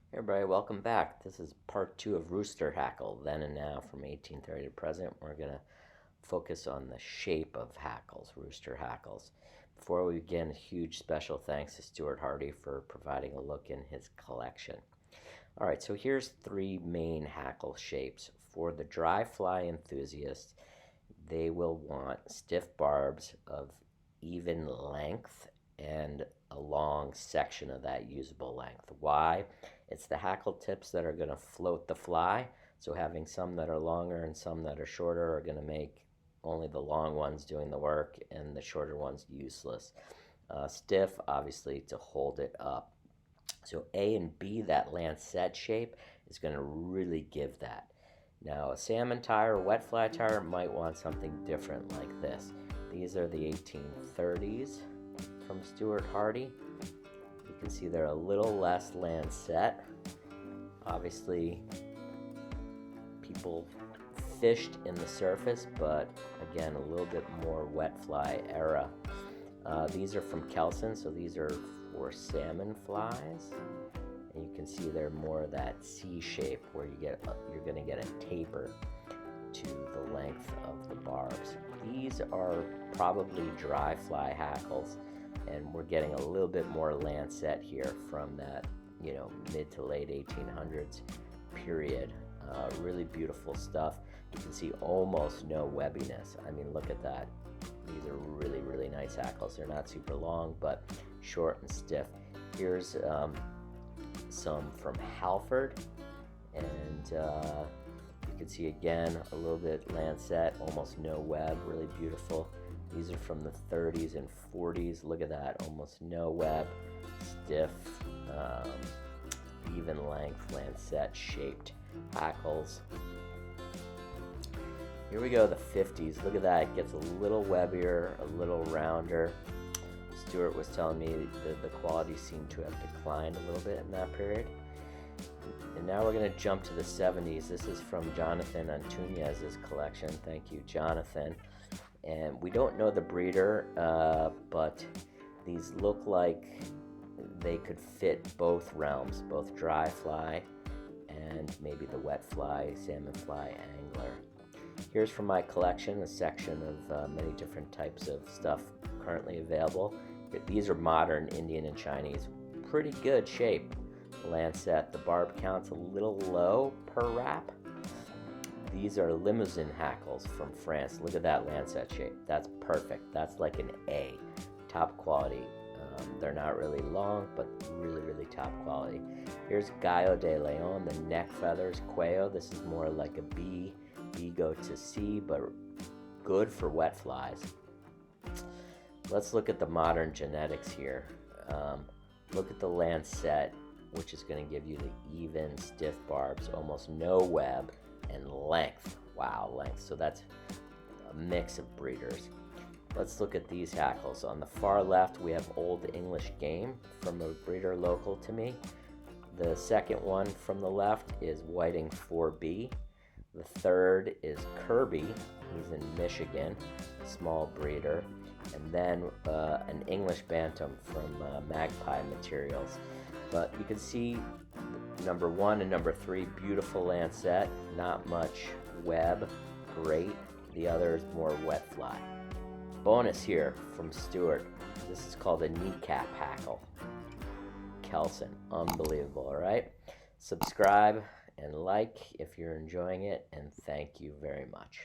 Hey everybody, welcome back. This is part two of Rooster Hackle, then and now from 1830 to present. We're going to focus on the shape of hackles, rooster hackles. Before we begin, a huge special thanks to Stuart Hardy for providing a look in his collection. All right, so here's three main hackle shapes. For the dry fly enthusiasts, they will want stiff barbs of even length and a long section of that usable length. Why? It's the hackle tips that are going to float the fly. So having some that are longer and some that are shorter are going to make only the long ones doing the work and the shorter ones useless. Stiff, obviously, to hold it up. So A and B, that lancet shape, is going to really give that. Now, a salmon tire or wet fly tire might want something different like this. These are the 1830s from Stuart Hardy. You can see they're a little less lancet. Obviously, people fished in the surface, but again, a little bit more wet fly era. These are from Kelson, so these are for salmon flies. And you can see they're more that C shape where you're going to get a taper to the length of the barbs. These are probably dry fly hackles, and we're getting a little bit more lancet here from that, mid to late 1800s period. Really beautiful stuff. You can see almost no webbiness. I mean, look at that. These are really, really nice hackles. They're not super long, but short and stiff. Here's some from Halford, and you can see again a little bit lancet, almost no web, really beautiful. These are from the 30s and 40s. Look at that, almost no web, stiff, even length, lancet shaped hackles. Here we go, the 50s. Look at that, it gets a little webbier, a little rounder. Stuart was telling me that the quality seemed to have declined a little bit in that period. And now we're going to jump to the 70s. This is from Jonathan Antunez's collection. Thank you, Jonathan. And we don't know the breeder, but these look like they could fit both realms, both dry fly and maybe the wet fly, salmon fly angler. Here's from my collection a section of many different types of stuff currently available. These are modern Indian and Chinese. Pretty good shape. Lancet. The barb count's a little low per wrap. These are Limousin hackles from France. Look at that lancet shape. That's perfect. That's like an A. Top quality. They're not really long, but really, really top quality. Here's Gallo de Leon, the neck feathers. Cuello. This is more like a B. B go to C, but good for wet flies. Let's look at the modern genetics here. Look at the lancet, which is going to give you the even, stiff barbs, almost no web, and length. Wow, length. So that's a mix of breeders. Let's look at these hackles. On the far left, we have Old English Game from a breeder local to me. The second one from the left is Whiting 4B. The third is Kerby. He's in Michigan, small breeder. And then an English Bantam from Magpie Materials. But you can see number 1 and number 3, beautiful lancet, not much web, great. The other is more wet fly. Bonus here from Stuart. This is called a kneecap hackle. Kelson, unbelievable, all right? Subscribe and like if you're enjoying it, and thank you very much.